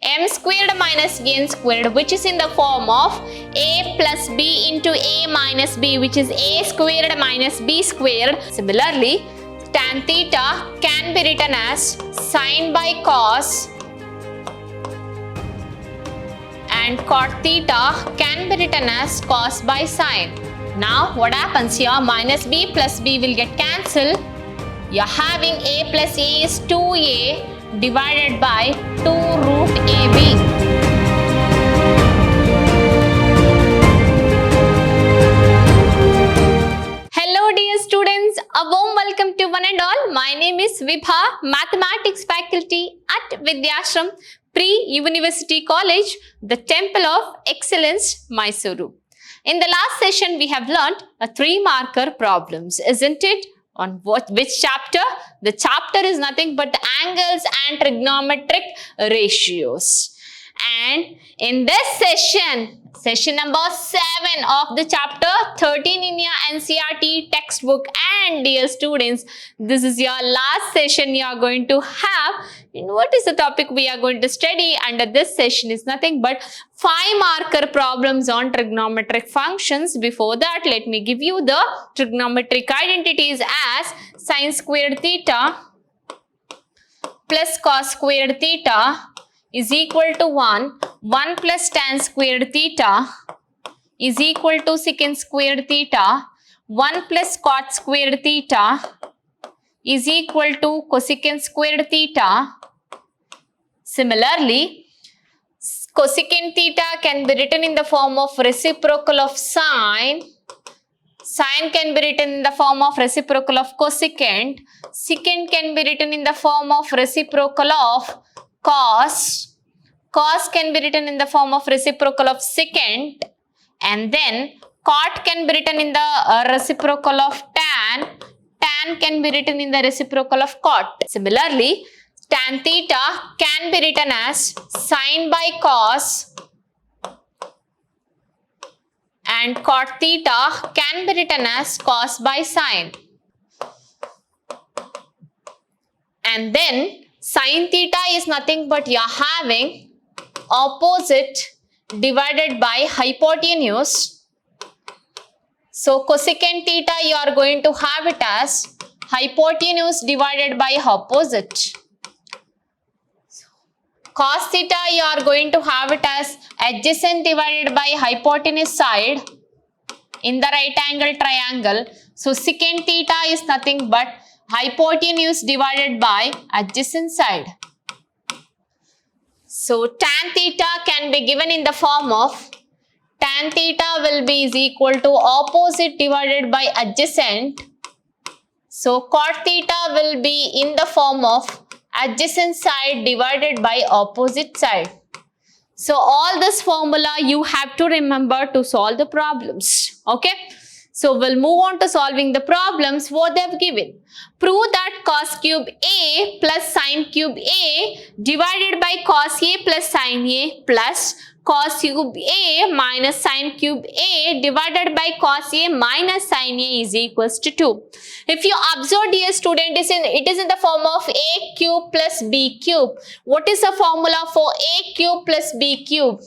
m squared minus n squared, which is in the form of a plus b into a minus b, which is a squared minus b squared. Similarly, tan theta can be written as sin by cos, and cot theta can be written as cos by sin. Now what happens here? Minus b plus b will get cancelled. You're having a plus a is 2a divided by 2 root ab. Hello dear students, a warm welcome to one and all. My name is Vibha, Mathematics faculty at Vidyashram Pre-University College, the Temple of Excellence, Mysuru. In the last session, we have learnt 3-marker problems, isn't it? On which chapter? The chapter is nothing but the angles and trigonometric ratios. And in this session number 7 of the chapter 13 in your NCERT textbook, and dear students, this is your last session you are going to have. And what is the topic we are going to study under this session is nothing but 5-marker problems on trigonometric functions. Before that, let me give you the trigonometric identities as sin squared theta plus cos squared theta is equal to 1 plus tan squared theta is equal to secant squared theta, 1 plus cot squared theta is equal to cosecant squared theta. Similarly, cosecant theta can be written in the form of reciprocal of sine. Sine can be written in the form of reciprocal of cosecant. Secant can be written in the form of reciprocal of cos. Cos can be written in the form of reciprocal of secant. And then cot can be written in the reciprocal of tan. Tan can be written in the reciprocal of cot. Similarly, tan theta can be written as sin by cos, and cot theta can be written as cos by sin. And then sin theta is nothing but you are having opposite divided by hypotenuse. So cosecant theta you are going to have it as hypotenuse divided by opposite. Cos theta you are going to have it as adjacent divided by hypotenuse side in the right angle triangle. So secant theta is nothing but hypotenuse divided by adjacent side. So tan theta can be given in the form of tan theta will be is equal to opposite divided by adjacent. So cot theta will be in the form of adjacent side divided by opposite side. So all this formula you have to remember to solve the problems. Okay. So we'll move on to solving the problems what they've given. Prove that cos cube A plus sin cube A divided by cos A plus sin A plus cos cube A minus sin cube A divided by cos A minus sin A is equals to 2. If you observe, dear student, it is in the form of A cube plus B cube. What is the formula for A cube plus B cube?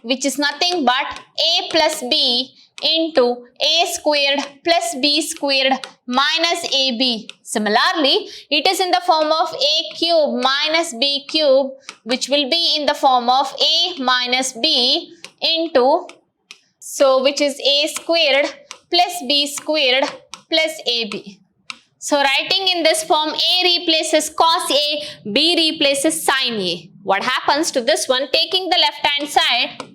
Which is nothing but A plus B into A squared plus B squared minus AB. Similarly, it is in the form of A cube minus B cube, which will be in the form of A minus B into, so which is A squared plus B squared plus AB. So writing in this form, A replaces cos A, B replaces sin A. What happens to this one? Taking the left hand side,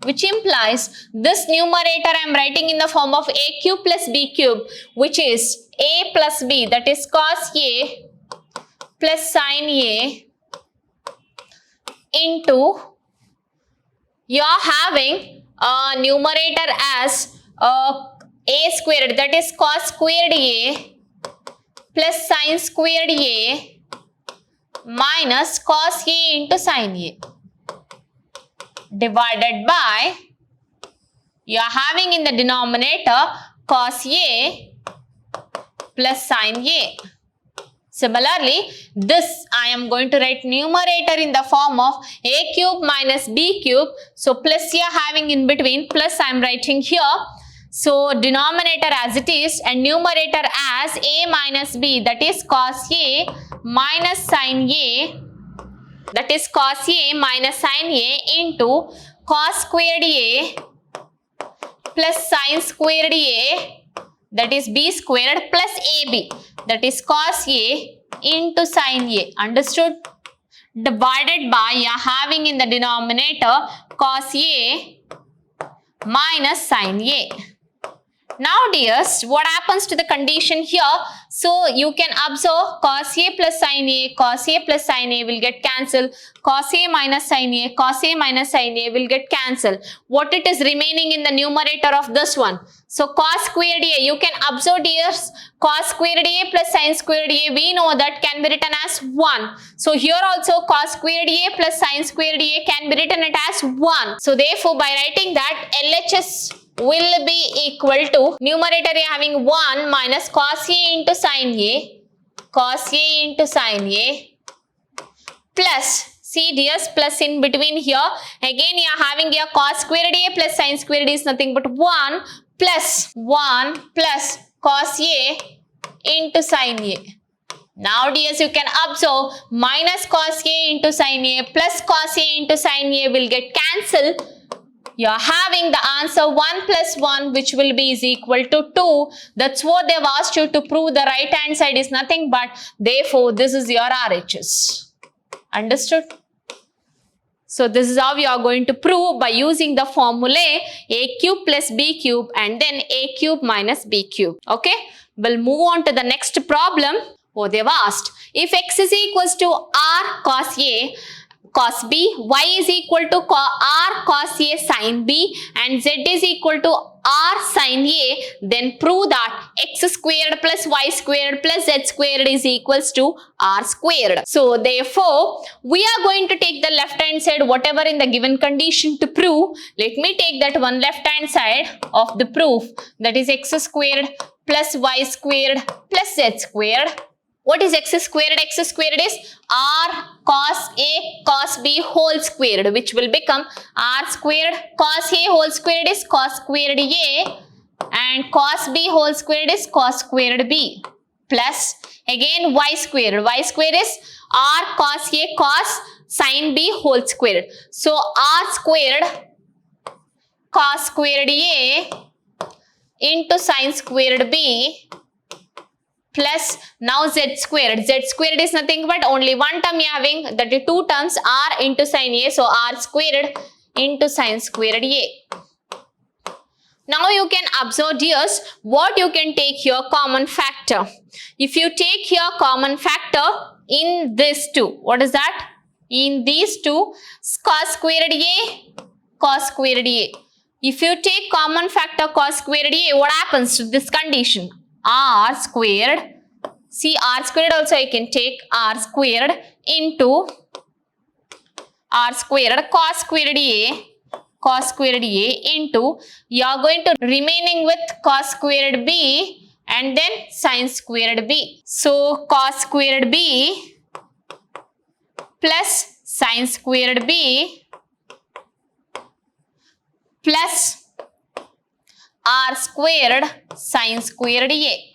which implies this numerator I am writing in the form of A cube plus B cube, which is A plus B, that is cos A plus sin A into, you are having a numerator as A squared, that is cos squared A plus sin squared A minus cos A into sin A, divided by, you are having in the denominator cos A plus sin A. Similarly, this I am going to write numerator in the form of a cube minus b cube. So plus here having in between, plus I am writing here. So denominator as it is and numerator as a minus b, that is cos a minus sin a, that is cos a minus sin a into cos squared a plus sin squared a, that is b squared plus ab, that is cos a into sin a. Understood? Divided by, you are having in the denominator cos a minus sin a. Now dears, what happens to the condition here? So you can observe cos a plus sin a, cos a plus sin a will get cancelled, cos a minus sin a, cos a minus sin a will get cancelled. What it is remaining in the numerator of this one? So cos squared a, you can observe dears, cos squared a plus sin squared a, we know that can be written as 1. So here also cos squared a plus sin squared a can be written it as 1. So therefore by writing that, LHS will be equal to numerator having 1 minus cos a into sin a, cos a into sin a, plus, see dears, plus in between here, again you are having here cos squared a plus sin squared a is nothing but 1 plus 1 plus cos a into sin a. Now dears, you can observe minus cos a into sin a plus cos a into sin a will get cancelled. You are having the answer 1 plus 1, which will be is equal to 2. That's what they've asked you to prove. The right hand side is nothing but, therefore this is your RHS. Understood? So this is how we are going to prove by using the formula a cube plus b cube and then a cube minus b cube. Okay? We'll move on to the next problem. Oh, they've asked, if x is equals to r cos a cos b, y is equal to r cos a sin b and z is equal to r sin a, then prove that x squared plus y squared plus z squared is equals to r squared. So therefore, we are going to take the left hand side whatever in the given condition to prove. Let me take that one left hand side of the proof, that is x squared plus y squared plus z squared. What is x squared? X squared is r cos a cos b whole squared, which will become r squared cos a whole squared is cos squared a and cos b whole squared is cos squared b, plus again y squared. Y squared is r cos a cos sin b whole squared. So r squared cos squared a into sin squared b plus now z squared. Z squared is nothing but only one term you are having, that is two terms, r into sin a, so r squared into sin squared a. Now you can observe dears what you can take here common factor. If you take here common factor in this two, what is that? In these two, cos squared a, cos squared a. If you take common factor cos squared a, what happens to this condition? R squared, see r squared also I can take r squared into r squared cos squared a into, you are going to remaining with cos squared b and then sin squared b. So cos squared b plus sin squared b plus r squared sin squared a,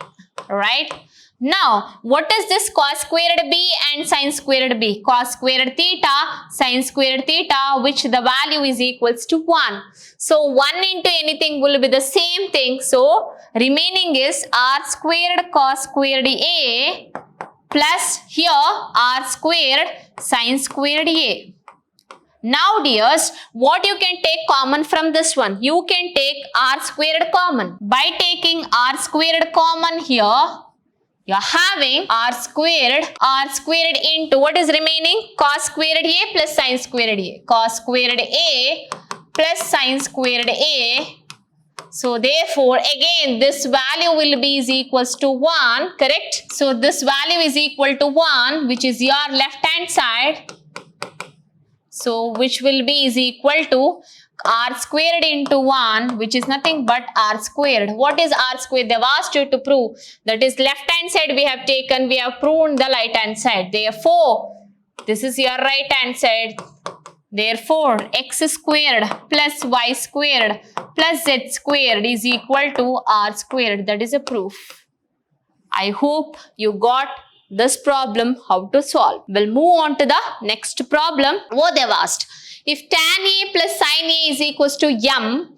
right? Now, what is this cos squared b and sin squared b? Cos squared theta, sin squared theta, which the value is equals to 1. So, 1 into anything will be the same thing. So, remaining is r squared cos squared a plus here r squared sin squared a. Now dears, what you can take common from this one? You can take r squared common. By taking r squared common here, you are having r squared into what is remaining? Cos squared a plus sin squared a. Cos squared a plus sin squared a. So therefore, again this value will be is equals to 1, correct? So this value is equal to 1, which is your left hand side. So which will be is equal to r squared into 1, which is nothing but r squared. What is r squared? They have asked you to prove. That is left hand side we have taken, we have proved the right hand side. Therefore, this is your right hand side. Therefore, x squared plus y squared plus z squared is equal to r squared. That is a proof. I hope you got this problem how to solve. We'll move on to the next problem. What they've asked. If tan A plus sin A is equals to m,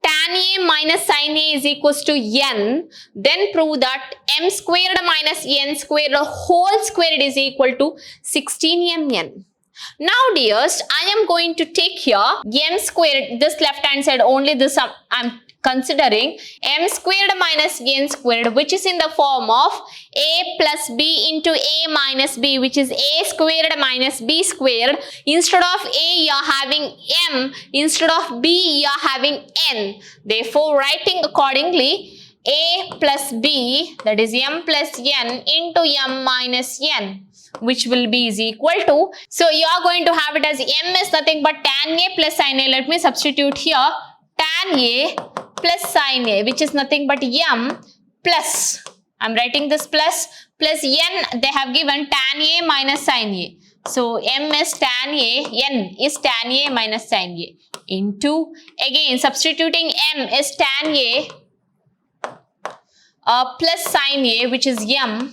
tan A minus sin A is equals to n, then prove that m squared minus n squared whole squared is equal to 16mn. Now dears, I am going to take here m squared, this left hand side only, this I'm considering m squared minus n squared, which is in the form of a plus b into a minus b, which is a squared minus b squared. Instead of a you are having m, instead of b you are having n. Therefore, writing accordingly, a plus b, that is m plus n into m minus n, which will be is equal to, so you are going to have it as m is nothing but tan A plus sin A. Let me substitute here tan A plus sin A, which is nothing but m plus, I'm writing this plus n, they have given tan A minus sin A. So m is tan A, n is tan A minus sin A into, again substituting m is tan A plus sin A, which is m,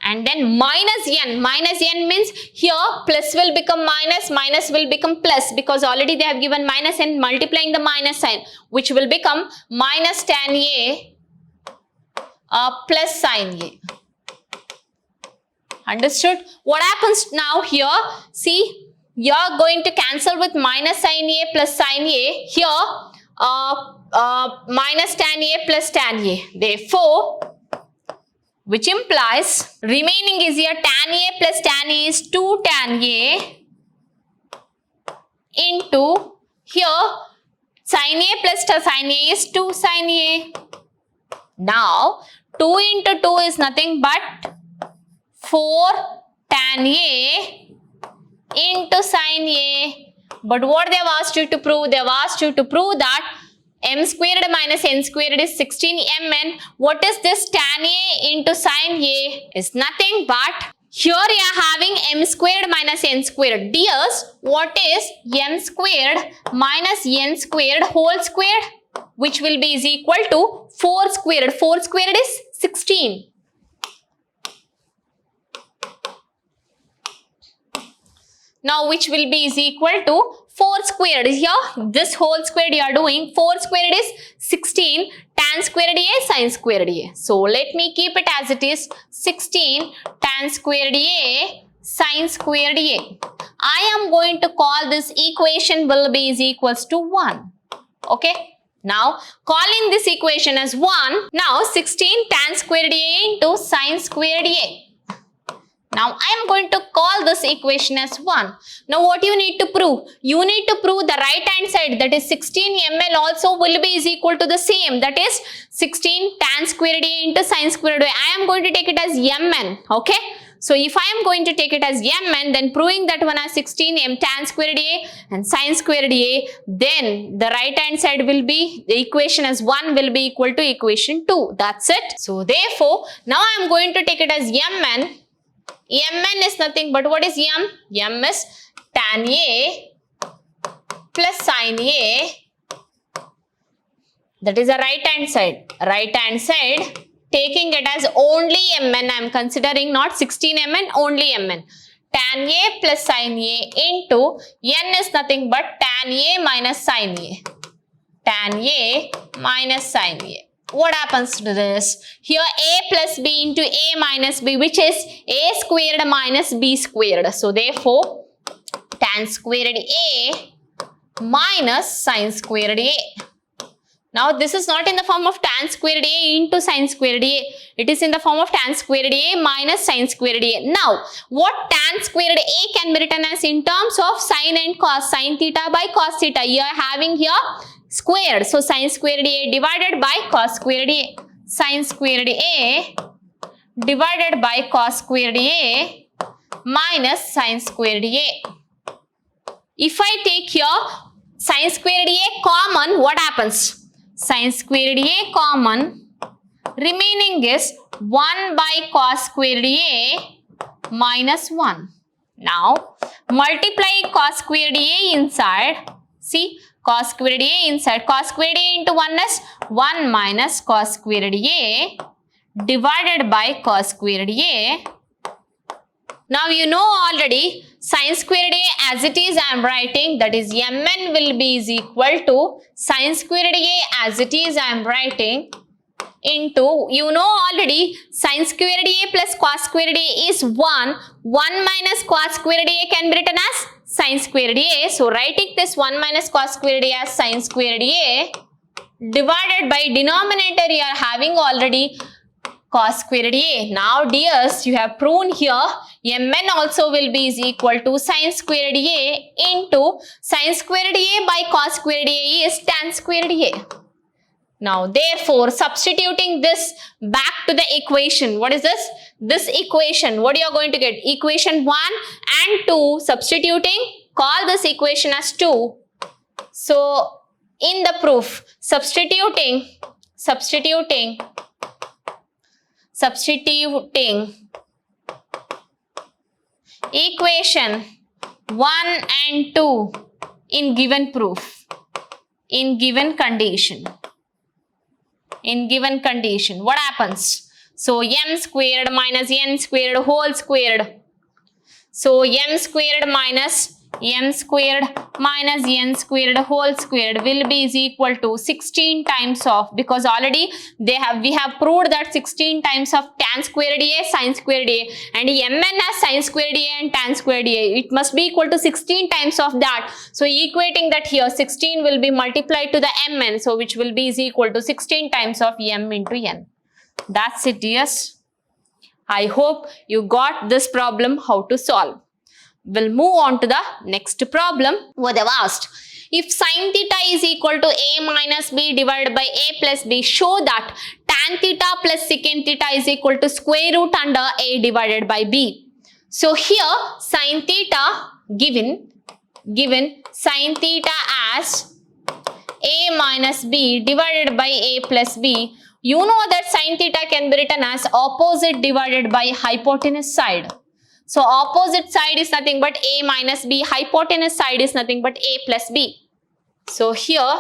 and then minus n. Minus n means here plus will become minus, minus will become plus, because already they have given minus n, multiplying the minus sign, which will become minus tan A plus sin A. Understood? What happens now here? See, you are going to cancel with minus sin A plus sin A. Here, minus tan A plus tan A. Therefore, which implies remaining is here tan A plus tan A is 2 tan A into here sin A plus sin A is 2 sin A. Now 2 into 2 is nothing but 4 tan A into sin A. But what they have asked you to prove? They have asked you to prove that m squared minus n squared is 16mn. What is this tan A into sin A? Is nothing but, here you are having m squared minus n squared. Dears, what is m squared minus n squared whole squared? Which will be is equal to 4 squared. 4 squared is 16. Now which will be is equal to 4 squared. Here this whole squared you are doing, 4 squared is 16 tan squared A sin squared A. So let me keep it as it is, 16 tan squared A sin squared A. I am going to call this equation will be is equals to 1. Okay. Now calling this equation as 1. Now 16 tan squared A into sin squared A. Now I am going to call this equation as 1. Now what you need to prove? You need to prove the right hand side, that is 16 ml also will be is equal to the same, that is 16 tan squared A into sin squared A. I am going to take it as mn. Okay. So if I am going to take it as mn, then proving that one as 16 m tan squared A and sin squared A, then the right hand side will be, the equation as 1 will be equal to equation 2. That's it. So therefore, now I am going to take it as mn. Mn is nothing but, what is m? M is tan A plus sin A. That is the right hand side. Right hand side, taking it as only mn, I am considering not 16 mn, only mn. Tan A plus sin A into n is nothing but tan A minus sin A. Tan A minus sin A. What happens to this? Here a plus b into a minus b, which is a squared minus b squared. So therefore, tan squared A minus sin squared A. Now this is not in the form of tan squared A into sin squared A. It is in the form of tan squared A minus sin squared A. Now what tan squared A can be written as in terms of sin and cos, sin theta by cos theta. You are having here squared. So sin squared A divided by cos squared A. Sin squared A divided by cos squared A minus sin squared A. If I take here sin squared A common, what happens? Sin squared A common, remaining is 1 by cos squared A minus 1. Now, multiply cos squared A inside. See, cos squared A inside. Cos squared A into 1 is 1 minus cos squared A divided by cos squared A. Now, you know already sin squared A as it is I am writing, that is mn will be is equal to sin squared A as it is I am writing into, you know already sin squared A plus cos squared A is 1. 1 minus cos squared A can be written as sin squared A. So, writing this 1 minus cos squared A as sin squared A divided by denominator you are having already cos squared A. Now, dears, you have proven here mn also will be is equal to sin squared A into sin squared A by cos squared A is tan squared A. Now, therefore, substituting this back to the equation. What is this? This equation. What you are going to get? Equation 1 and 2. Substituting. Call this equation as 2. So, in the proof, substituting equation 1 and 2 in given proof, in given condition. What happens? So, m squared minus n squared whole squared. So, m squared minus n squared whole squared will be is equal to 16 times of, because already we have proved that 16 times of tan squared A, sin squared A, and mn as sin squared A and tan squared A. It must be equal to 16 times of that. So, equating that here, 16 will be multiplied to the mn, so which will be is equal to 16 times of m into n. That's it, dears. I hope you got this problem how to solve. We'll move on to the next problem. What they've asked. If sin theta is equal to a minus b divided by a plus b, show that tan theta plus secant theta is equal to square root under a divided by b. So here sin theta given sin theta as a minus b divided by a plus b. You know that sin theta can be written as opposite divided by hypotenuse side. So, opposite side is nothing but a minus b, hypotenuse side is nothing but a plus b. So, here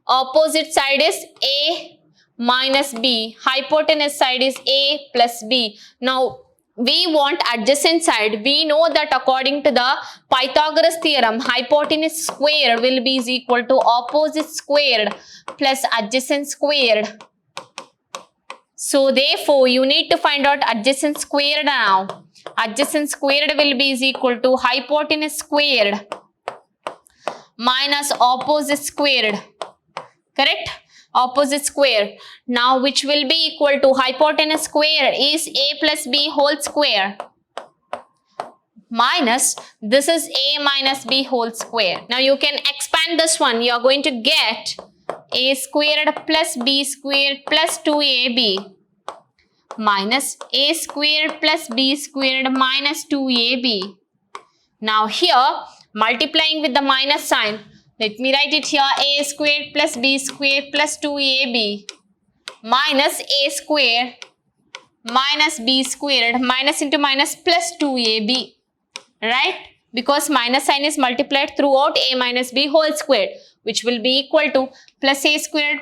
opposite side is a minus b, hypotenuse side is a plus b. Now, we want adjacent side. We know that according to the Pythagoras theorem, hypotenuse squared will be is equal to opposite squared plus adjacent squared. So, therefore, you need to find out adjacent squared now. Adjacent squared will be is equal to hypotenuse squared minus opposite squared. Correct? Opposite square. Now, which will be equal to hypotenuse squared is a plus b whole square minus this is a minus b whole square. Now, you can expand this one. You are going to get a squared plus b squared plus 2ab minus a squared plus b squared minus 2ab. Now here multiplying with the minus sign, let me write it here, a squared plus b squared plus 2ab minus a squared minus b squared minus into minus plus 2ab, right? Because minus sign is multiplied throughout a minus b whole squared, which will be equal to plus a squared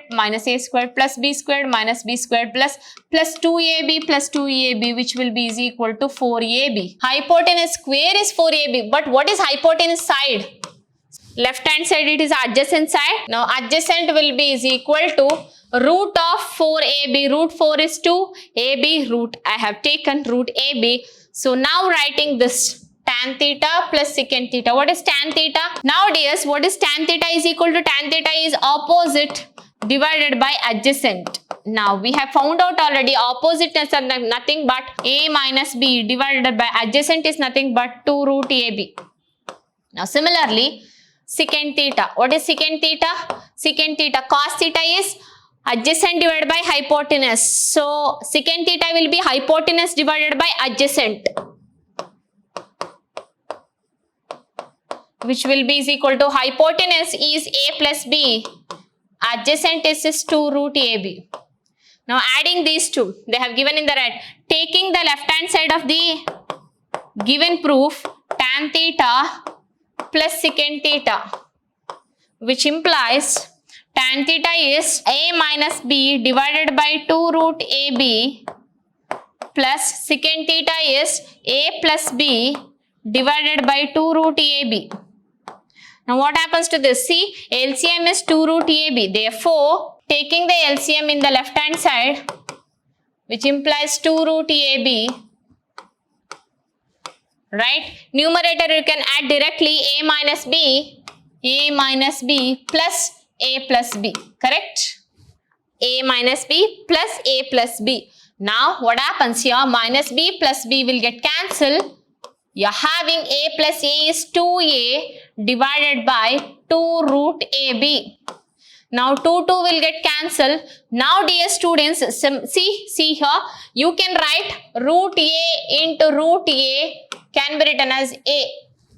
plus b squared minus b squared plus 2ab, which will be is equal to 4ab. Hypotenuse square is 4ab, but what is hypotenuse side? Left hand side it is adjacent side. Now adjacent will be is equal to root of 4ab. Root 4 is 2, ab root. I have taken root ab. So now writing this tan theta plus secant theta. What is tan theta? Now dears, what is tan theta is equal to? Tan theta is opposite divided by adjacent. Now we have found out already opposite is nothing but a minus b divided by adjacent is nothing but 2 root ab. Now similarly secant theta. What is secant theta? Secant theta, cos theta is adjacent divided by hypotenuse. So secant theta will be hypotenuse divided by adjacent. which will be is equal to hypotenuse is a plus b, adjacent is 2 root ab. Now adding these two, they have given in the red. Taking the left hand side of the given proof, tan theta plus secant theta, which implies tan theta is a minus b divided by 2 root ab plus secant theta is a plus b divided by 2 root ab. Now what happens to this? See, LCM is 2 root ab. Therefore, taking the LCM in the left hand side, which implies 2 root ab, right? Numerator you can add directly a minus b plus a plus b, correct? A minus b plus a plus b. Now what happens here? Minus b plus b will get cancelled. You're having a plus a is 2a divided by 2 root ab. Now 2 will get cancelled. Now dear students, see here, you can write root a into root a can be written as a.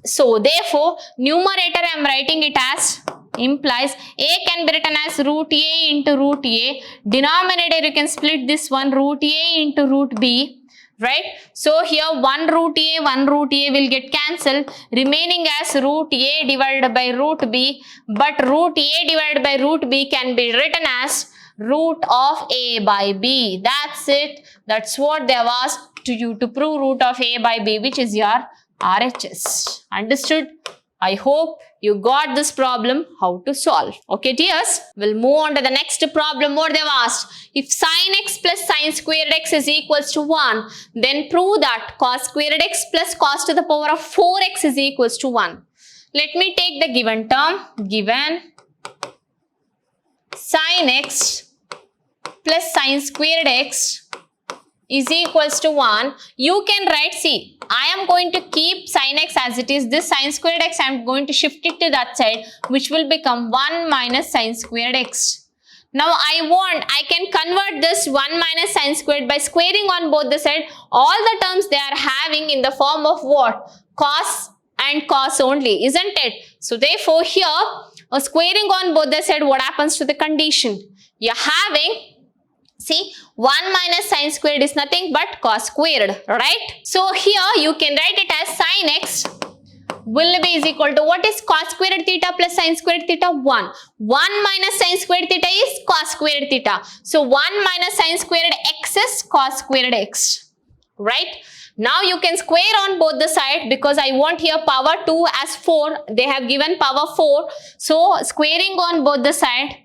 So therefore, numerator I am writing it as implies a can be written as root a into root a. Denominator you can split this one, root a into root b. Right? So here 1 root a will get cancelled, remaining as root a divided by root b, but root a divided by root b can be written as root of a by b. That's it. That's what they have asked to you to prove root of a by b, which is your RHS. Understood? I hope you got this problem how to solve. Okay dears, we'll move on to the next problem. What they've asked, if sin x plus sin squared x is equals to 1, then prove that cos squared x plus cos to the power of 4x is equals to 1. Let me take the given term, given sin x plus sin squared x is equals to 1, you can write, see, I am going to keep sin x as it is. This sin squared x, I am going to shift it to that side, which will become 1 minus sin squared x. Now I can convert this 1 minus sin squared by squaring on both the sides. All the terms they are having in the form of what? Cos and cos only, isn't it? So therefore here, squaring on both the sides, what happens to the condition? You are having, see, 1 minus sin squared is nothing but cos squared, right? So here you can write it as sin x will be is equal to, what is cos squared theta plus sin squared theta? 1. 1 minus sin squared theta is cos squared theta. So 1 minus sin squared x is cos squared x, right? Now you can square on both the sides because I want here power 2 as 4. They have given power 4. So squaring on both the sides,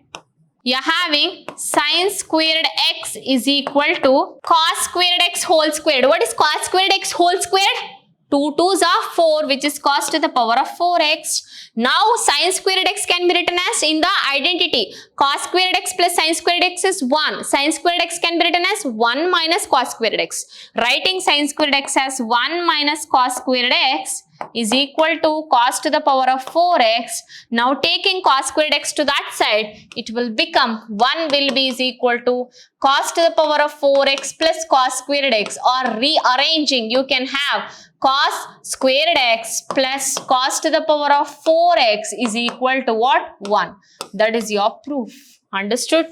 you are having sin squared x is equal to cos squared x whole squared. What is cos squared x whole squared? 2 2s are 4, which is cos to the power of 4x. Now sin squared x can be written as in the identity. Cos squared x plus sin squared x is 1. Sin squared x can be written as 1 minus cos squared x. Writing sin squared x as 1 minus cos squared x is equal to cos to the power of 4x. Now taking cos squared x to that side, it will become 1 will be is equal to cos to the power of 4x plus cos squared x, or rearranging you can have cos squared x plus cos to the power of 4x is equal to what? 1. That is your proof. Understood?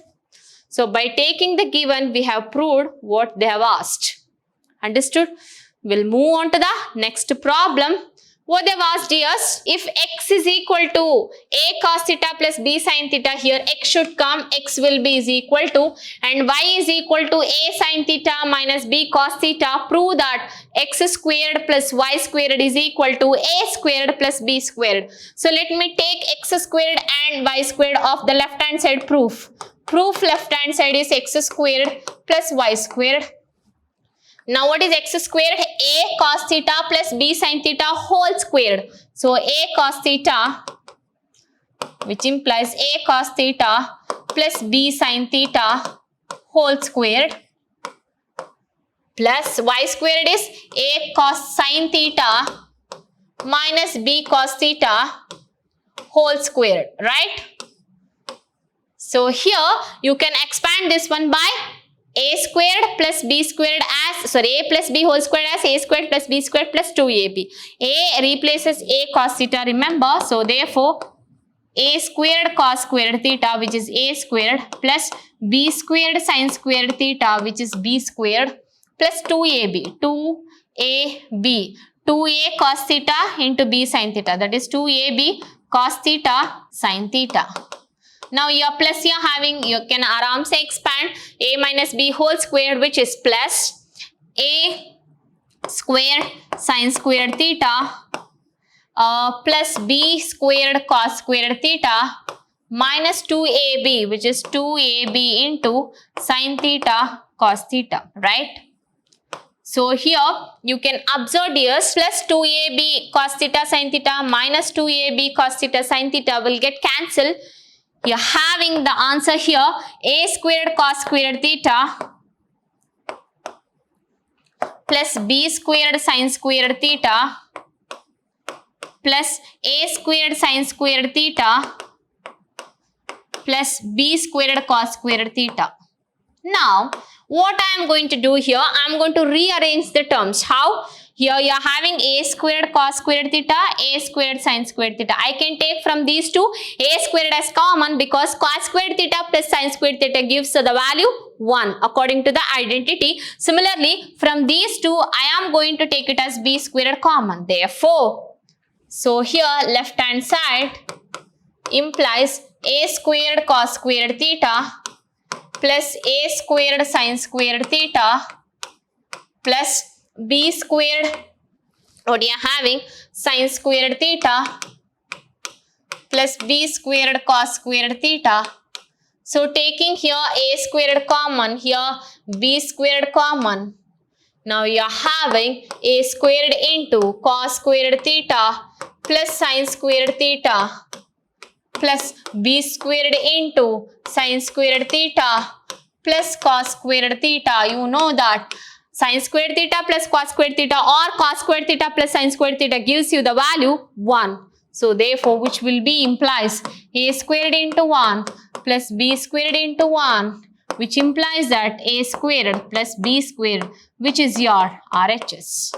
So by taking the given, we have proved what they have asked. Understood? We'll move on to the next problem. What they've asked is, if x is equal to a cos theta plus b sin theta, here x should come, x will be is equal to, and y is equal to a sin theta minus b cos theta, prove that x squared plus y squared is equal to a squared plus b squared. So let me take x squared and y squared of the left hand side proof. Proof left hand side is x squared plus y squared. Now what is x squared? A cos theta plus b sin theta whole squared. So a cos theta, which implies a cos theta plus b sin theta whole squared, plus y squared is a cos sin theta minus b cos theta whole squared, right? So here you can expand this one by a squared plus b squared as, sorry, a plus b whole squared as a squared plus b squared plus 2ab. A replaces a cos theta, remember. So therefore, a squared cos squared theta, which is a squared, plus b squared sin squared theta, which is b squared, plus 2ab. 2ab. 2a cos theta into b sin theta, that is 2ab cos theta sin theta. Now your plus you're having, you can aram se expand a minus b whole squared, which is plus a squared sin squared theta plus b squared cos squared theta minus 2ab, which is 2ab into sin theta cos theta, right? So here you can observe this plus 2ab cos theta sin theta minus 2ab cos theta sin theta will get cancelled. You're having the answer here, a squared cos squared theta plus b squared sin squared theta plus a squared sin squared theta plus b squared cos squared theta. Now, what I am going to do here, I am going to rearrange the terms. How? Here you are having a squared cos squared theta, a squared sin squared theta. I can take from these two a squared as common because cos squared theta plus sin squared theta gives the value 1 according to the identity. Similarly, from these two, I am going to take it as b squared common. Therefore, so here left hand side implies a squared cos squared theta plus a squared sin squared theta plus b squared, what you are having, sin squared theta plus b squared cos squared theta. So taking here a squared common, here b squared common. Now you are having a squared into cos squared theta plus sin squared theta plus b squared into sin squared theta plus cos squared theta. You know that sin squared theta plus cos squared theta or cos squared theta plus sin squared theta gives you the value 1. So therefore, which will be implies a squared into 1 plus b squared into 1, which implies that a squared plus b squared, which is your RHS.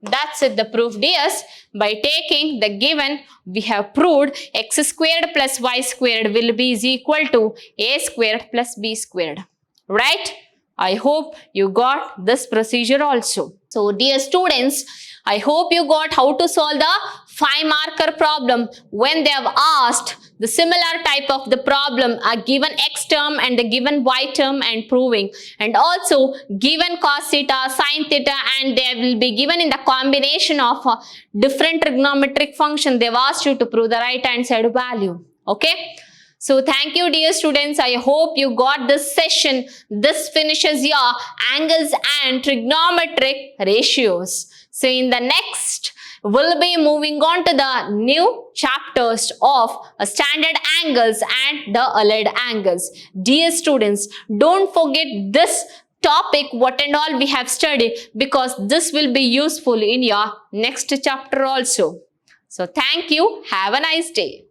That's it, the proof dears. By taking the given, we have proved x squared plus y squared will be is equal to a squared plus b squared. Right? I hope you got this procedure also. So dear students, I hope you got how to solve the 5-marker problem when they have asked the similar type of the problem, a given x term and the given y term and proving, and also given cos theta, sin theta, and they will be given in the combination of different trigonometric function. They've asked you to prove the right hand side value. Okay. So thank you dear students. I hope you got this session. This finishes your angles and trigonometric ratios. So in the next, we'll be moving on to the new chapters of standard angles and the allied angles. Dear students, don't forget this topic, what and all we have studied, because this will be useful in your next chapter also. So thank you. Have a nice day.